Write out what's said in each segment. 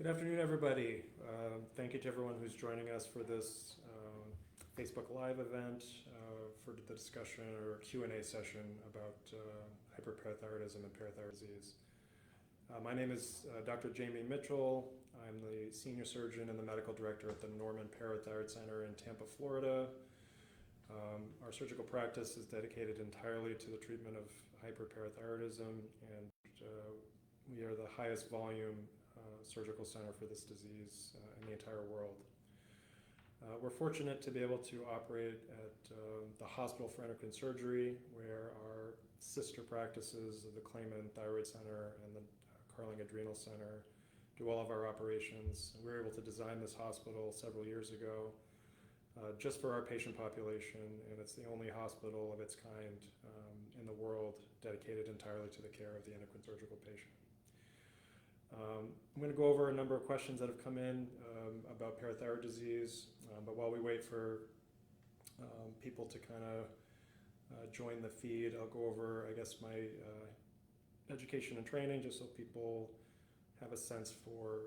Good afternoon, everybody. Thank you to everyone who's joining us for this Facebook Live event for the discussion or Q&A session about hyperparathyroidism and parathyroid disease. My name is Dr. Jamie Mitchell. I'm the senior surgeon and the medical director at the Norman Parathyroid Center in Tampa, Florida. Our surgical practice is dedicated entirely to the treatment of hyperparathyroidism, and we are the highest volume surgical center for this disease in the entire world. We're fortunate to be able to operate at the Hospital for Endocrine Surgery, where our sister practices of the Clayman Thyroid Center and the Carling Adrenal Center do all of our operations. We were able to design this hospital several years ago just for our patient population, and it's the only hospital of its kind in the world dedicated entirely to the care of the endocrine surgical patient. I'm going to go over a number of questions that have come in about parathyroid disease, but while we wait for people to kind of join the feed, I'll go over, I guess, my education and training, just so people have a sense for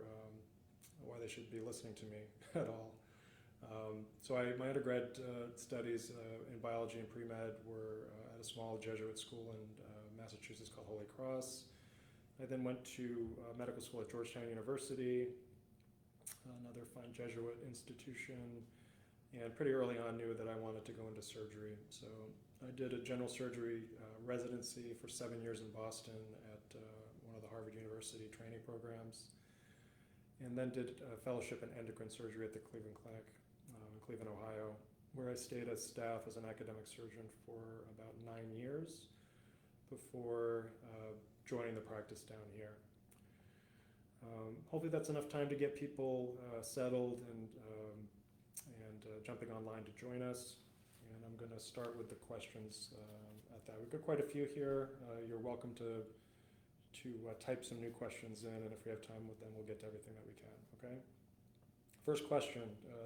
why they should be listening to me at all. My undergrad studies in biology and pre-med were at a small Jesuit school in Massachusetts called Holy Cross. I then went to medical school at Georgetown University, another fine Jesuit institution, and pretty early on knew that I wanted to go into surgery. So I did a general surgery residency for 7 years in Boston at one of the Harvard University training programs, and then did a fellowship in endocrine surgery at the Cleveland Clinic in Cleveland, Ohio, where I stayed as staff as an academic surgeon for about 9 years before joining the practice down here. Hopefully that's enough time to get people settled and jumping online to join us. And I'm going to start with the questions at that. We've got quite a few here. You're welcome to type some new questions in, and if we have time with them, we'll get to everything that we can, okay? First question,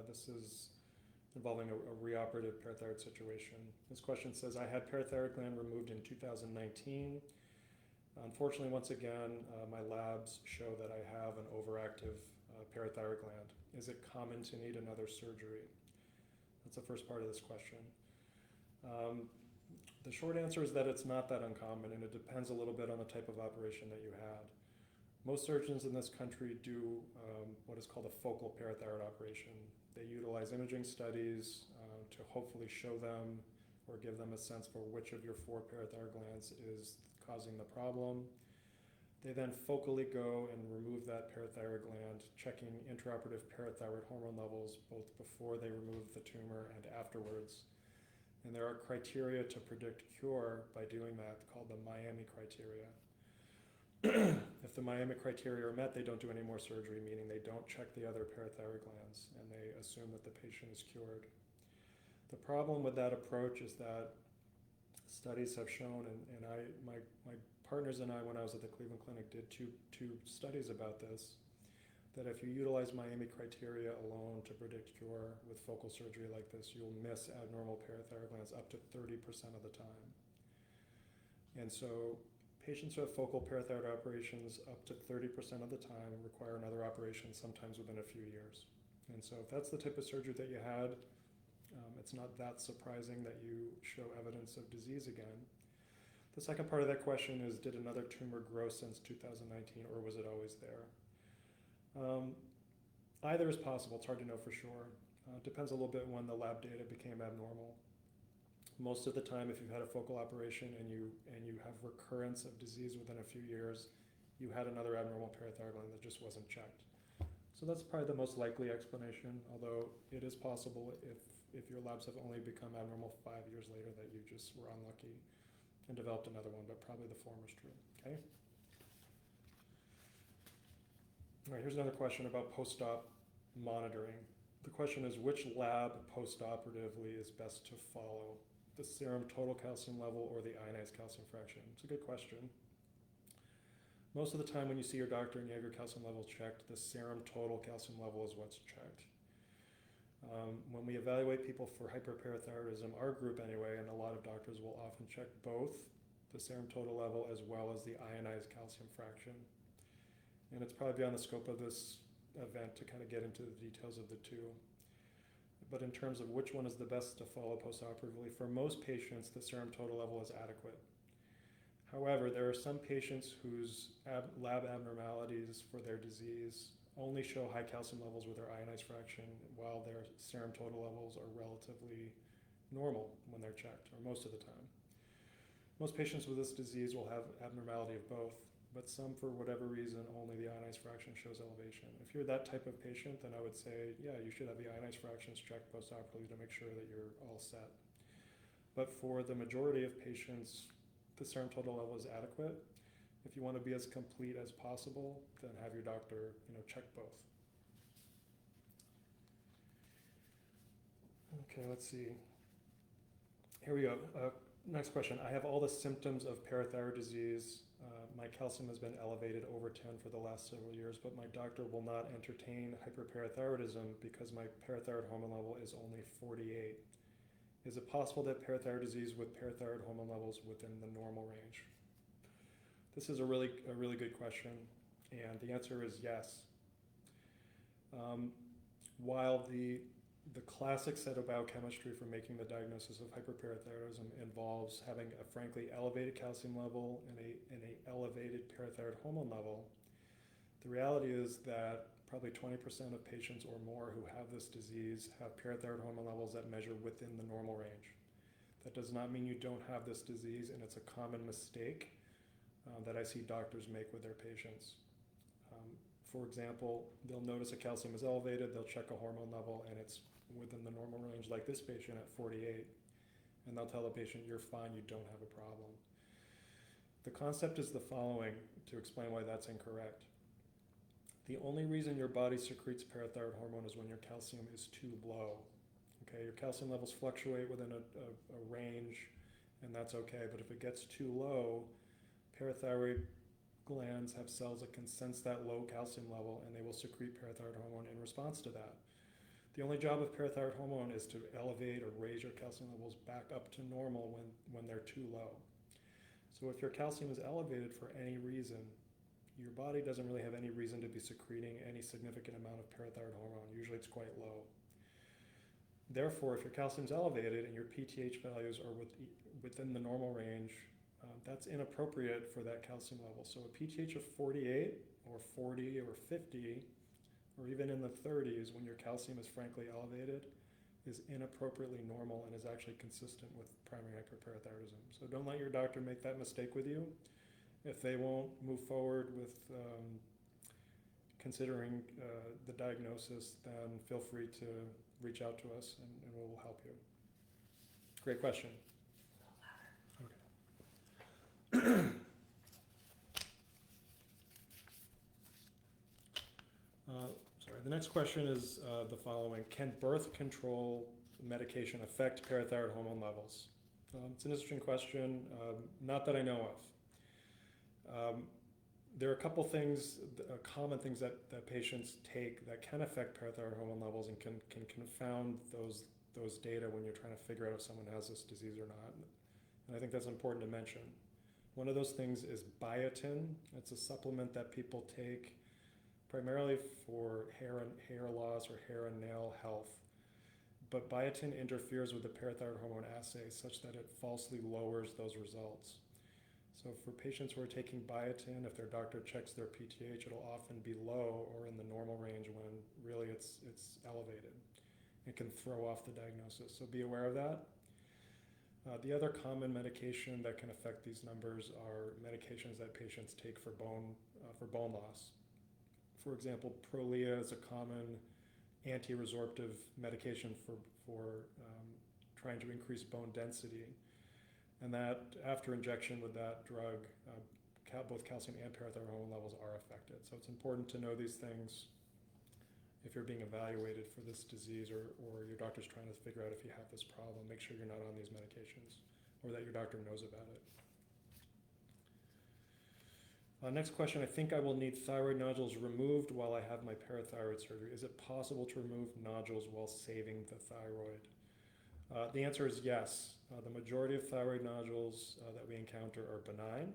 this is involving a reoperative parathyroid situation. This question says, I had parathyroid gland removed in 2019. Unfortunately, once again, my labs show that I have an overactive parathyroid gland. Is it common to need another surgery? That's the first part of this question. The short answer is that it's not that uncommon, and it depends a little bit on the type of operation that you had. Most surgeons in this country do what is called a focal parathyroid operation. They utilize imaging studies to hopefully show them or give them a sense for which of your 4 parathyroid glands is causing the problem. They then focally go and remove that parathyroid gland, checking intraoperative parathyroid hormone levels both before they remove the tumor and afterwards. And there are criteria to predict cure by doing that called the Miami criteria. If the Miami criteria are met, they don't do any more surgery, meaning they don't check the other parathyroid glands, and they assume that the patient is cured. The problem with that approach is that studies have shown, and my partners and I, when I was at the Cleveland Clinic, did two studies about this, that if you utilize Miami criteria alone to predict cure with focal surgery like this, you'll miss abnormal parathyroid glands up to 30% of the time. And so patients who have focal parathyroid operations up to 30% of the time require another operation, sometimes within a few years. And so if that's the type of surgery that you had, it's not that surprising that you show evidence of disease again. The second part of that question is, did another tumor grow since 2019, or was it always there? Either is possible. It's hard to know for sure. It depends a little bit when the lab data became abnormal. Most of the time, if you've had a focal operation and you have recurrence of disease within a few years, you had another abnormal parathyroid gland that just wasn't checked. So that's probably the most likely explanation, although it is possible if your labs have only become abnormal 5 years later that you just were unlucky and developed another one, but probably the former is true, okay? All right, here's another question about post-op monitoring. The question is, which lab post-operatively is best to follow? The serum total calcium level or the ionized calcium fraction? It's a good question. Most of the time when you see your doctor and you have your calcium levels checked, the serum total calcium level is what's checked. When we evaluate people for hyperparathyroidism, our group anyway, and a lot of doctors will often check both the serum total level as well as the ionized calcium fraction. And it's probably beyond the scope of this event to kind of get into the details of the two. But in terms of which one is the best to follow postoperatively, for most patients, the serum total level is adequate. However, there are some patients whose lab abnormalities for their disease only show high calcium levels with their ionized fraction, while their serum total levels are relatively normal when they're checked, or most of the time. Most patients with this disease will have abnormality of both, but some, for whatever reason, only the ionized fraction shows elevation. If you're that type of patient, then I would say, yeah, you should have the ionized fractions checked postoperatively to make sure that you're all set. But for the majority of patients, the serum total level is adequate. If you want to be as complete as possible, then have your doctor, check both. Okay, let's see. Here we go. Next question. I have all the symptoms of parathyroid disease. My calcium has been elevated over 10 for the last several years, but my doctor will not entertain hyperparathyroidism because my parathyroid hormone level is only 48. Is it possible that parathyroid disease with parathyroid hormone levels within the normal range? This is a really good question, and the answer is yes. While the classic set of biochemistry for making the diagnosis of hyperparathyroidism involves having a frankly elevated calcium level and a elevated parathyroid hormone level, the reality is that probably 20% of patients or more who have this disease have parathyroid hormone levels that measure within the normal range. That does not mean you don't have this disease, and it's a common mistake that I see doctors make with their patients. For example, they'll notice a calcium is elevated, they'll check a hormone level, and it's within the normal range, like this patient at 48, and they'll tell the patient, you're fine, you don't have a problem. The concept is the following to explain why that's incorrect. The only reason your body secretes parathyroid hormone is when your calcium is too low. Okay, your calcium levels fluctuate within a range, and that's okay, but if it gets too low, parathyroid glands have cells that can sense that low calcium level, and they will secrete parathyroid hormone in response to that. The only job of parathyroid hormone is to elevate or raise your calcium levels back up to normal when they're too low. So if your calcium is elevated for any reason, your body doesn't really have any reason to be secreting any significant amount of parathyroid hormone. Usually it's quite low. Therefore, if your calcium is elevated and your PTH values are within the normal range, that's inappropriate for that calcium level. So a PTH of 48 or 40 or 50, or even in the 30s when your calcium is frankly elevated, is inappropriately normal and is actually consistent with primary hyperparathyroidism. So don't let your doctor make that mistake with you. If they won't move forward with considering the diagnosis, then feel free to reach out to us and we'll help you. Great question. Okay. Sorry, the next question is the following. Can birth control medication affect parathyroid hormone levels? It's an interesting question, not that I know of. There are a couple things, common things that patients take that can affect parathyroid hormone levels and can confound those data when you're trying to figure out if someone has this disease or not. And I think that's important to mention. One of those things is biotin. It's a supplement that people take primarily for hair loss or hair and nail health. But biotin interferes with the parathyroid hormone assay such that it falsely lowers those results. So for patients who are taking biotin, if their doctor checks their PTH, it'll often be low or in the normal range when really it's elevated. It can throw off the diagnosis, so be aware of that. The other common medication that can affect these numbers are medications that patients take for bone loss. For example, Prolia is a common anti-resorptive medication for trying to increase bone density. And that after injection with that drug, both calcium and parathyroid hormone levels are affected. So it's important to know these things if you're being evaluated for this disease or your doctor's trying to figure out if you have this problem. Make sure you're not on these medications or that your doctor knows about it. Next question, I think I will need thyroid nodules removed while I have my parathyroid surgery. Is it possible to remove nodules while saving the thyroid? The answer is yes. The majority of thyroid nodules that we encounter are benign.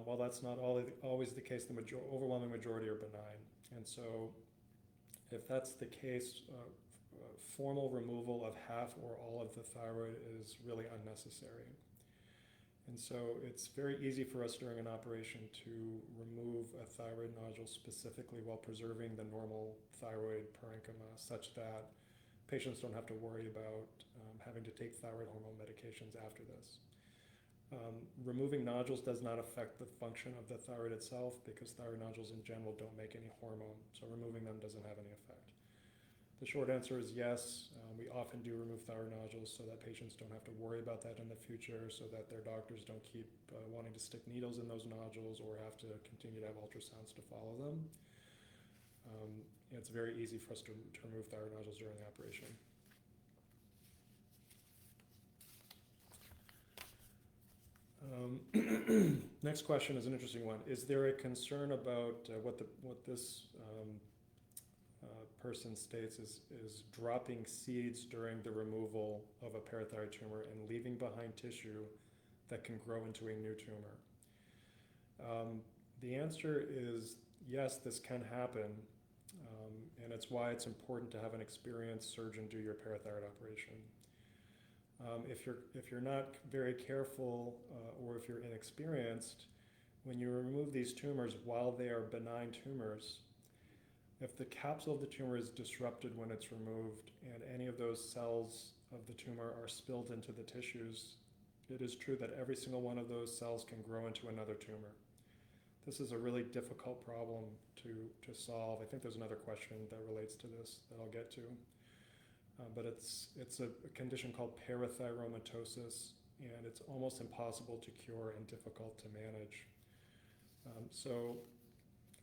While that's not always the case, the overwhelming majority are benign. And so if that's the case, formal removal of half or all of the thyroid is really unnecessary. And so it's very easy for us during an operation to remove a thyroid nodule specifically while preserving the normal thyroid parenchyma, such that patients don't have to worry about having to take thyroid hormone medications after this. Removing nodules does not affect the function of the thyroid itself because thyroid nodules in general don't make any hormone, so removing them doesn't have any effect. The short answer is yes. We often do remove thyroid nodules so that patients don't have to worry about that in the future, so that their doctors don't keep wanting to stick needles in those nodules or have to continue to have ultrasounds to follow them. It's very easy for us to remove thyroid nodules during the operation. Next question is an interesting one. Is there a concern about what this person states is dropping seeds during the removal of a parathyroid tumor and leaving behind tissue that can grow into a new tumor? The answer is yes, this can happen, and it's why it's important to have an experienced surgeon do your parathyroid operation. If you're not very careful or if you're inexperienced, when you remove these tumors while they are benign tumors, if the capsule of the tumor is disrupted when it's removed and any of those cells of the tumor are spilled into the tissues, it is true that every single one of those cells can grow into another tumor. This is a really difficult problem to solve. I think there's another question that relates to this that I'll get to. But it's a condition called parathyromatosis, and it's almost impossible to cure and difficult to manage. So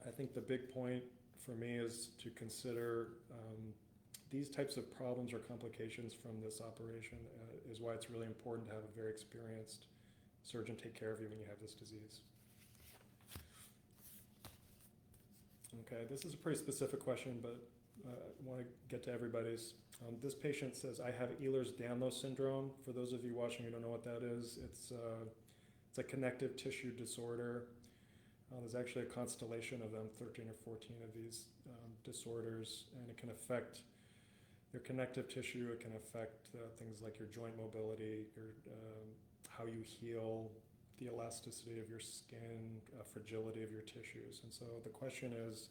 I think the big point for me is to consider these types of problems or complications from this operation is why it's really important to have a very experienced surgeon take care of you when you have this disease. Okay, this is a pretty specific question, but I want to get to everybody's. This patient says, I have Ehlers-Danlos syndrome. For those of you watching who don't know what that is, it's a connective tissue disorder. There's actually a constellation of them, 13 or 14 of these disorders, and it can affect your connective tissue. It can affect things like your joint mobility, how you heal, the elasticity of your skin, fragility of your tissues. And so the question is,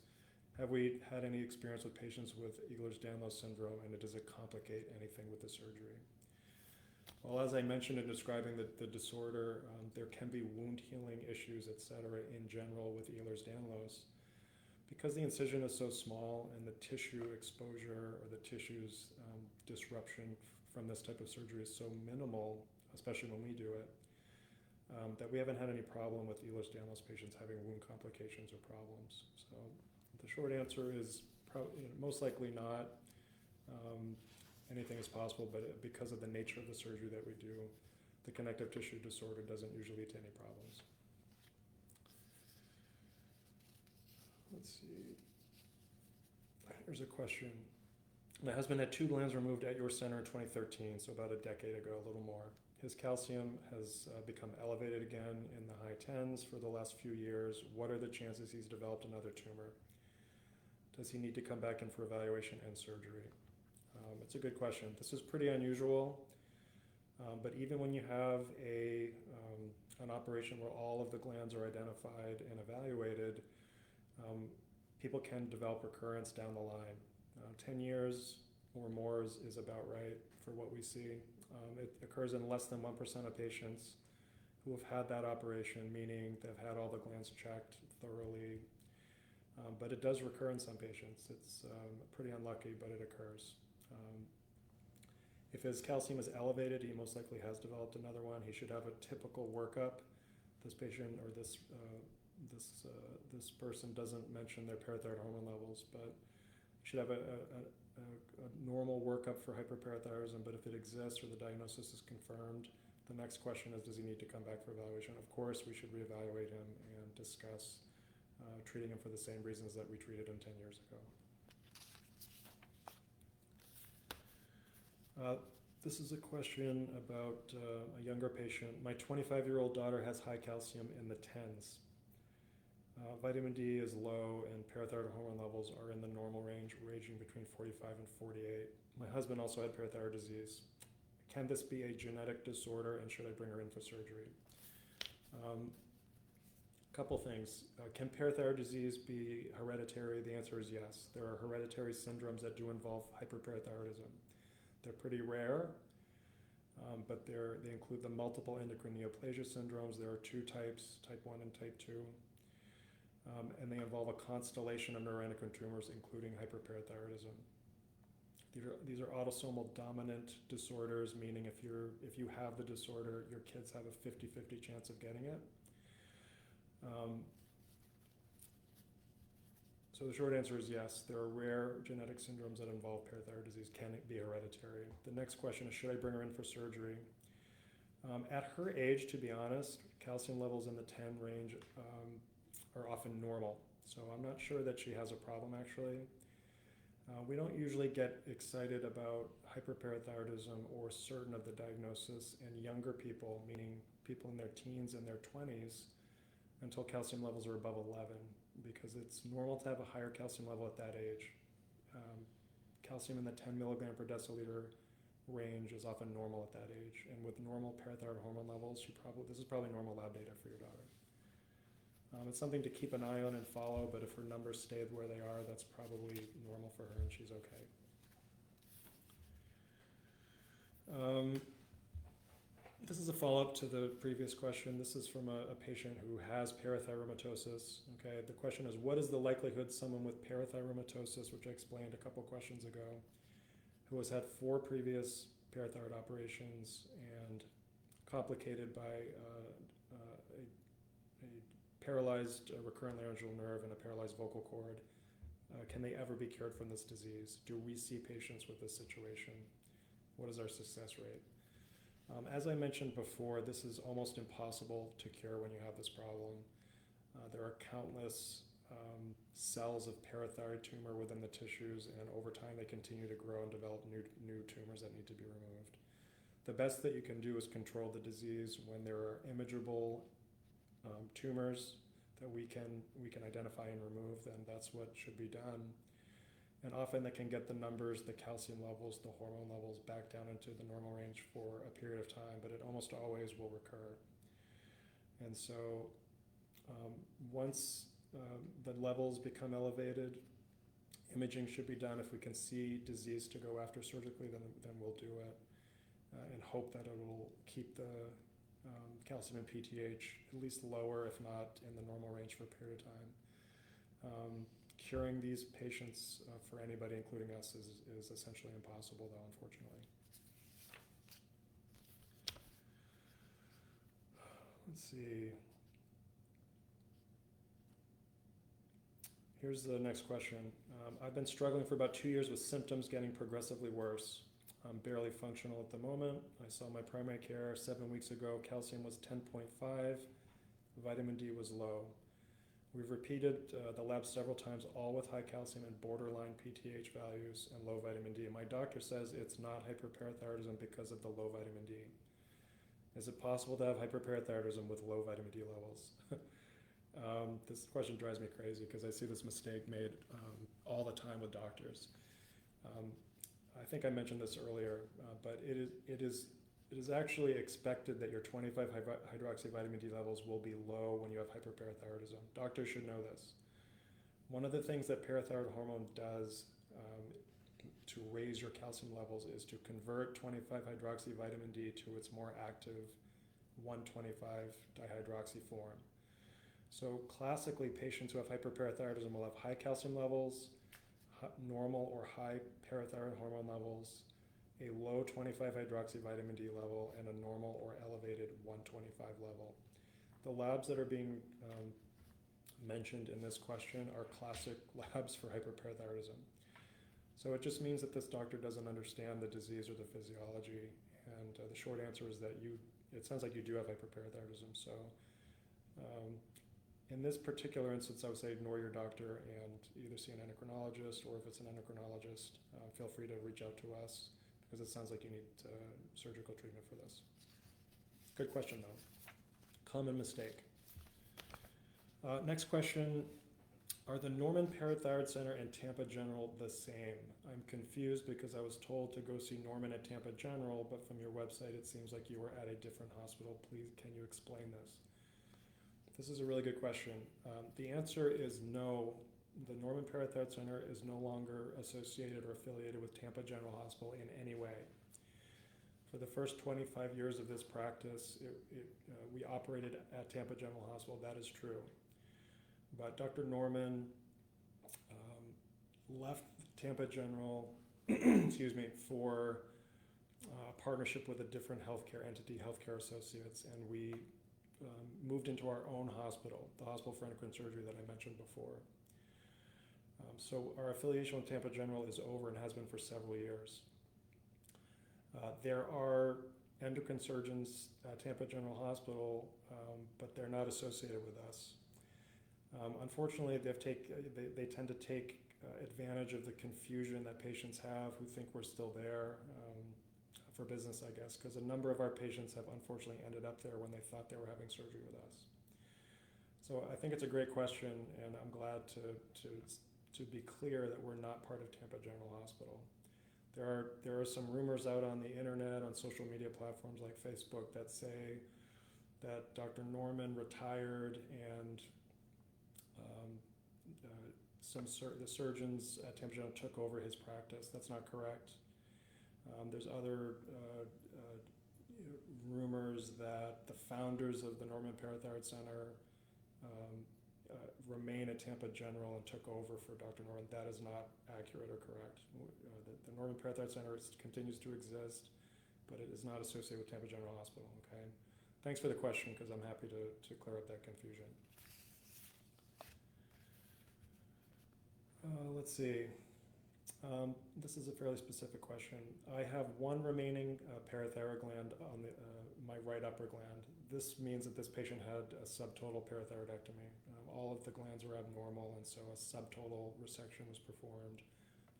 have we had any experience with patients with Ehlers-Danlos syndrome, and does it complicate anything with the surgery? Well, as I mentioned in describing the disorder, there can be wound healing issues, etc. in general with Ehlers-Danlos. Because the incision is so small and the tissue exposure or the tissue's disruption from this type of surgery is so minimal, especially when we do it, that we haven't had any problem with Ehlers-Danlos patients having wound complications or problems. So the short answer is most likely not. Anything is possible, but because of the nature of the surgery that we do, the connective tissue disorder doesn't usually lead to any problems. Let's see. Here's a question. My husband had 2 glands removed at your center in 2013, so about a decade ago, a little more. His calcium has become elevated again in the high 10s for the last few years. What are the chances he's developed another tumor? Does he need to come back in for evaluation and surgery? It's a good question. This is pretty unusual, but even when you have an operation where all of the glands are identified and evaluated, people can develop recurrence down the line. 10 years or more is about right for what we see. It occurs in less than 1% of patients who have had that operation, meaning they've had all the glands checked thoroughly. But it does recur in some patients. It's pretty unlucky, but it occurs. If his calcium is elevated, he most likely has developed another one. He should have a typical workup. This patient or this person doesn't mention their parathyroid hormone levels, but should have a normal workup for hyperparathyroidism. But if it exists or the diagnosis is confirmed, the next question is, does he need to come back for evaluation? Of course, we should reevaluate him and discuss treating him for the same reasons that we treated him 10 years ago. This is a question about a younger patient. My 25-year-old daughter has high calcium in the 10s. Vitamin D is low, and parathyroid hormone levels are in the normal range, ranging between 45 and 48. My husband also had parathyroid disease. Can this be a genetic disorder, and should I bring her in for surgery? Couple things. Can parathyroid disease be hereditary? The answer is yes. There are hereditary syndromes that do involve hyperparathyroidism. They're pretty rare, but they include the multiple endocrine neoplasia syndromes. There are two types, type 1 and type 2. And they involve a constellation of neuroendocrine tumors, including hyperparathyroidism. These are autosomal dominant disorders, meaning if you have the disorder, your kids have a 50-50 chance of getting it. So the short answer is yes, there are rare genetic syndromes that involve parathyroid disease. Can it be hereditary? The next question is, should I bring her in for surgery? At her age, to be honest, calcium levels in the 10 range are often normal. So I'm not sure that she has a problem, actually. We don't usually get excited about hyperparathyroidism or certain of the diagnosis in younger people, meaning people in their teens and their 20s, until calcium levels are above 11, because it's normal to have a higher calcium level at that age. Calcium in the 10 milligram per deciliter range is often normal at that age, and with normal parathyroid hormone levels, this is probably normal lab data for your daughter. It's something to keep an eye on and follow, but if her numbers stay where they are, that's probably normal for her and she's okay. This is a follow-up to the previous question. This is from a patient who has parathyromatosis. Okay, the question is, what is the likelihood someone with parathyromatosis, which I explained a couple questions ago, who has had 4 previous parathyroid operations and complicated by a paralyzed recurrent laryngeal nerve and a paralyzed vocal cord, can they ever be cured from this disease? Do we see patients with this situation? What is our success rate? As I mentioned before, this is almost impossible to cure when you have this problem. There are countless cells of parathyroid tumor within the tissues, and over time they continue to grow and develop new tumors that need to be removed. The best that you can do is control the disease when there are imageable tumors that we can identify and remove, then that's what should be done. And often that can get the numbers, the calcium levels, the hormone levels back down into the normal range for a period of time, but it almost always will recur. And so once the levels become elevated, imaging should be done. If we can see disease to go after surgically, then we'll do it, and hope that it will keep the calcium and PTH at least lower, if not in the normal range for a period of time. Curing these patients for anybody, including us, is essentially impossible, though, unfortunately. Let's see. Here's the next question. I've been struggling for about 2 years with symptoms getting progressively worse. I'm barely functional at the moment. I saw my primary care 7 weeks ago. Calcium was 10.5. Vitamin D was low. We've repeated the lab several times, all with high calcium and borderline PTH values and low vitamin D. My doctor says it's not hyperparathyroidism because of the low vitamin D. Is it possible to have hyperparathyroidism with low vitamin D levels? This question drives me crazy because I see this mistake made all the time with doctors. I think I mentioned this earlier, but it is actually expected that your 25 hydroxy vitamin D levels will be low when you have hyperparathyroidism. Doctors should know this. One of the things that parathyroid hormone does to raise your calcium levels is to convert 25 hydroxy vitamin D to its more active 125 dihydroxy form. So classically, patients who have hyperparathyroidism will have high calcium levels, normal or high parathyroid hormone levels, a low 25 hydroxy vitamin D level, and a normal or elevated 125 level. The labs that are being mentioned in this question are classic labs for hyperparathyroidism. So it just means that this doctor doesn't understand the disease or the physiology, and the short answer is that it sounds like you do have hyperparathyroidism. So in this particular instance, I would say ignore your doctor and either see an endocrinologist, or if it's an endocrinologist, feel free to reach out to us, because it sounds like you need surgical treatment for this. Good question, though. Common mistake. Next question, are the Norman Parathyroid Center and Tampa General the same? I'm confused because I was told to go see Norman at Tampa General, but from your website it seems like you were at a different hospital. Please, can you explain this? This is a really good question. The answer is no. The Norman Parathyroid Center is no longer associated or affiliated with Tampa General Hospital in any way. For the first 25 years of this practice, we operated at Tampa General Hospital. That is true. But Dr. Norman left Tampa General excuse me, for partnership with a different healthcare entity, Healthcare Associates, and we moved into our own hospital, the Hospital for Endocrine Surgery that I mentioned before. So our affiliation with Tampa General is over and has been for several years. There are endocrine surgeons at Tampa General Hospital, but they're not associated with us. Unfortunately, they tend to take advantage of the confusion that patients have who think we're still there for business, I guess, because a number of our patients have unfortunately ended up there when they thought they were having surgery with us. So I think it's a great question, and I'm glad to be clear that we're not part of Tampa General Hospital. There are some rumors out on the internet, on social media platforms like Facebook, that say that Dr. Norman retired and the surgeons at Tampa General took over his practice. That's not correct. There's other rumors that the founders of the Norman Parathyroid Center remain at Tampa General and took over for Dr. Norman. That is not accurate or correct. The Norman Parathyroid Center continues to exist, but it is not associated with Tampa General Hospital, okay? Thanks for the question, because I'm happy to clear up that confusion. Let's see. This is a fairly specific question. I have one remaining parathyroid gland on my right upper gland. This means that this patient had a subtotal parathyroidectomy. All of the glands were abnormal, and so a subtotal resection was performed,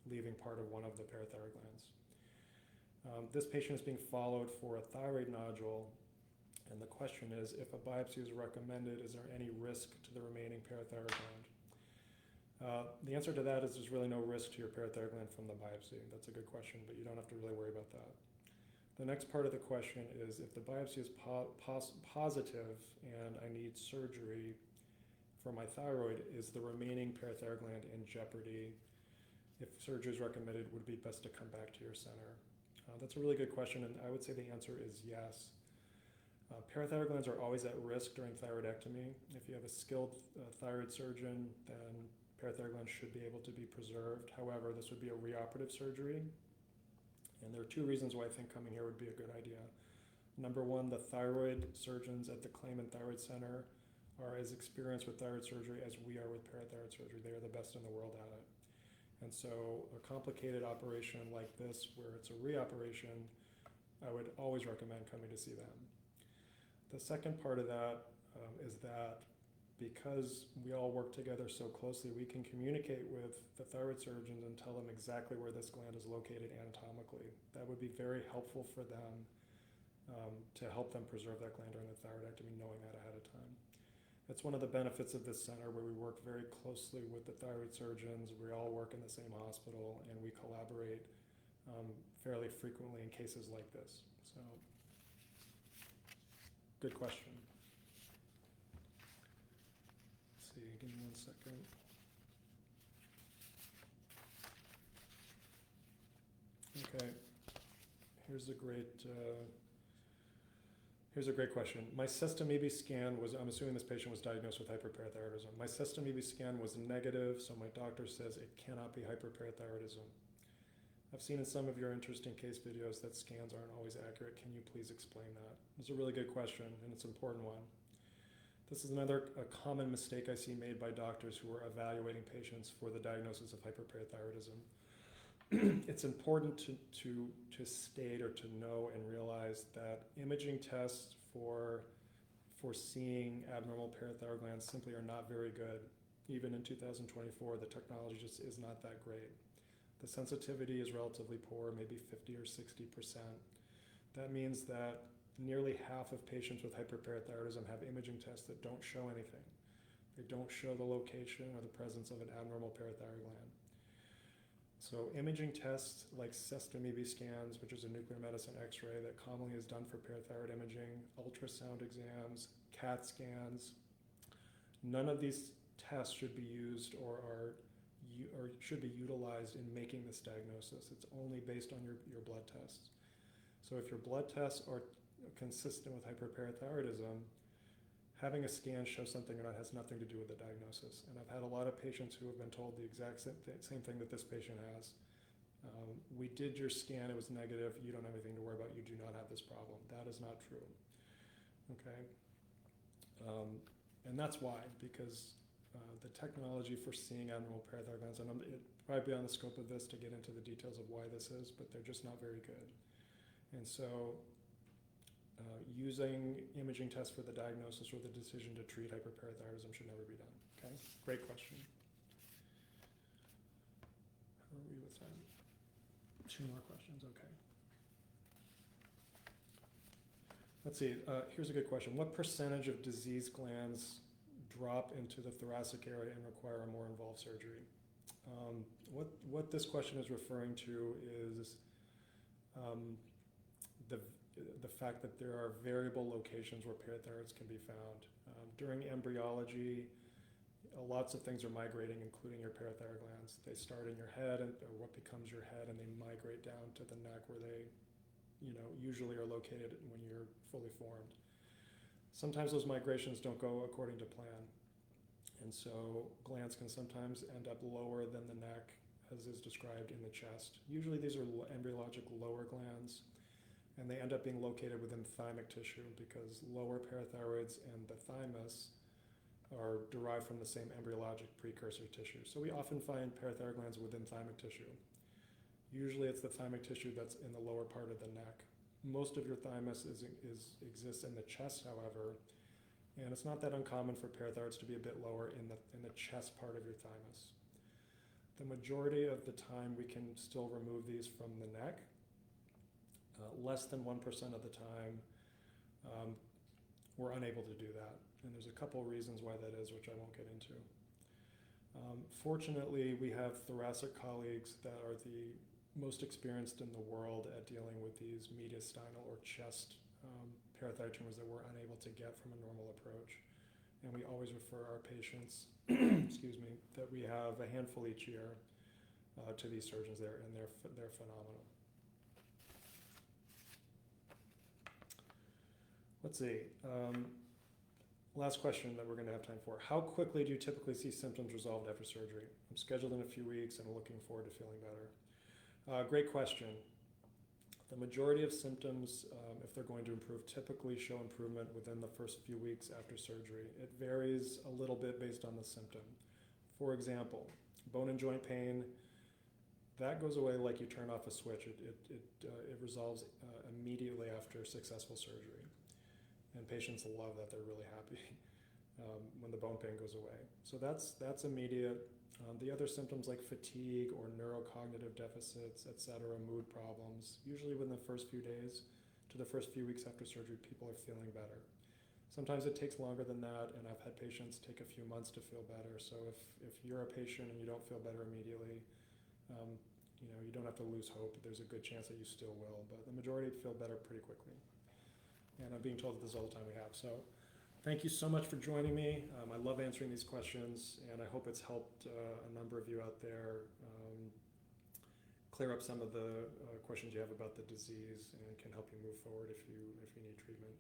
leaving part of one of the parathyroid glands. This patient is being followed for a thyroid nodule, and the question is, if a biopsy is recommended, is there any risk to the remaining parathyroid gland? The answer to that is there's really no risk to your parathyroid gland from the biopsy. That's a good question, but you don't have to really worry about that. The next part of the question is, if the biopsy is positive and I need surgery for my thyroid, is the remaining parathyroid gland in jeopardy? If surgery is recommended, would it be best to come back to your center? That's a really good question, and I would say the answer is yes. Parathyroid glands are always at risk during thyroidectomy. If you have a skilled thyroid surgeon, then parathyroid glands should be able to be preserved. However, this would be a reoperative surgery, and there are two reasons why I think coming here would be a good idea. Number one, the thyroid surgeons at the Claimant Thyroid Center are as experienced with thyroid surgery as we are with parathyroid surgery. They are the best in the world at it. And so a complicated operation like this, where it's a reoperation, I would always recommend coming to see them. The second part of that is that because we all work together so closely, we can communicate with the thyroid surgeons and tell them exactly where this gland is located anatomically. That would be very helpful for them to help them preserve that gland during the thyroidectomy, knowing that ahead of time. That's one of the benefits of this center, where we work very closely with the thyroid surgeons. We all work in the same hospital, and we collaborate fairly frequently in cases like this. So, good question. Let's see, give me 1 second. Okay, here's a great question. My system EB scan was, I'm assuming this patient was diagnosed with hyperparathyroidism. My system EB scan was negative, so my doctor says it cannot be hyperparathyroidism. I've seen in some of your interesting case videos that scans aren't always accurate. Can you please explain that? It's a really good question, and it's an important one. This is a common mistake I see made by doctors who are evaluating patients for the diagnosis of hyperparathyroidism. It's important to state or to know and realize that imaging tests for seeing abnormal parathyroid glands simply are not very good. Even in 2024, the technology just is not that great. The sensitivity is relatively poor, maybe 50 or 60%. That means that nearly half of patients with hyperparathyroidism have imaging tests that don't show anything. They don't show the location or the presence of an abnormal parathyroid gland. So imaging tests like sesame scans, which is a nuclear medicine x-ray that commonly is done for parathyroid imaging, ultrasound exams, CAT scans, none of these tests should be used or should be utilized in making this diagnosis. It's only based on your blood tests. So if your blood tests are consistent with hyperparathyroidism, having a scan show something or not has nothing to do with the diagnosis. And I've had a lot of patients who have been told the exact same thing that this patient has. We did your scan, it was negative, you don't have anything to worry about, you do not have this problem. That is not true, okay? And that's why, because the technology for seeing abnormal parathyroid glands, and it probably beyond the scope of this to get into the details of why this is, but they're just not very good. And so using imaging tests for the diagnosis or the decision to treat hyperparathyroidism should never be done, okay? Great question. How are we with time? 2 more questions, okay. Let's see, here's a good question. What percentage of diseased glands drop into the thoracic area and require a more involved surgery? What this question is referring to is the fact that there are variable locations where parathyroids can be found. During embryology, lots of things are migrating, including your parathyroid glands. They start in your head, or what becomes your head, and they migrate down to the neck where they usually are located when you're fully formed. Sometimes those migrations don't go according to plan. And so glands can sometimes end up lower than the neck, as is described in the chest. Usually these are embryologic lower glands, and they end up being located within thymic tissue because lower parathyroids and the thymus are derived from the same embryologic precursor tissue. So we often find parathyroid glands within thymic tissue. Usually it's the thymic tissue that's in the lower part of the neck. Most of your thymus exists in the chest, however, and it's not that uncommon for parathyroids to be a bit lower in the chest part of your thymus. The majority of the time we can still remove these from the neck. Less than 1% of the time we're unable to do that. And there's a couple reasons why that is, which I won't get into. Fortunately, we have thoracic colleagues that are the most experienced in the world at dealing with these mediastinal or chest parathyroid tumors that we're unable to get from a normal approach. And we always refer our patients, excuse me, that we have a handful each year to these surgeons there, and they're phenomenal. Let's see. Last question that we're going to have time for. How quickly do you typically see symptoms resolved after surgery? I'm scheduled in a few weeks and looking forward to feeling better. Great question. The majority of symptoms, if they're going to improve, typically show improvement within the first few weeks after surgery. It varies a little bit based on the symptom. For example, bone and joint pain, that goes away like you turn off a switch. It resolves immediately after successful surgery. And patients love that, they're really happy when the bone pain goes away. So that's immediate. The other symptoms like fatigue or neurocognitive deficits, etc., mood problems, usually within the first few days to the first few weeks after surgery, people are feeling better. Sometimes it takes longer than that, and I've had patients take a few months to feel better. So if you're a patient and you don't feel better immediately, you don't have to lose hope. There's a good chance that you still will, but the majority feel better pretty quickly. And I'm being told that this is all the time we have. So thank you so much for joining me. I love answering these questions, and I hope it's helped a number of you out there clear up some of the questions you have about the disease, and can help you move forward if you need treatment.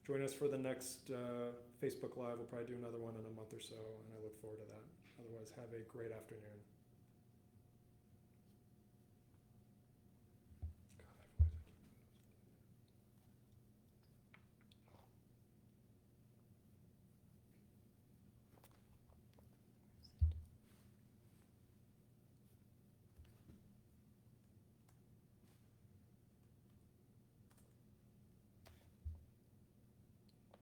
Join us for the next Facebook Live. We'll probably do another one in a month or so, and I look forward to that. Otherwise, have a great afternoon.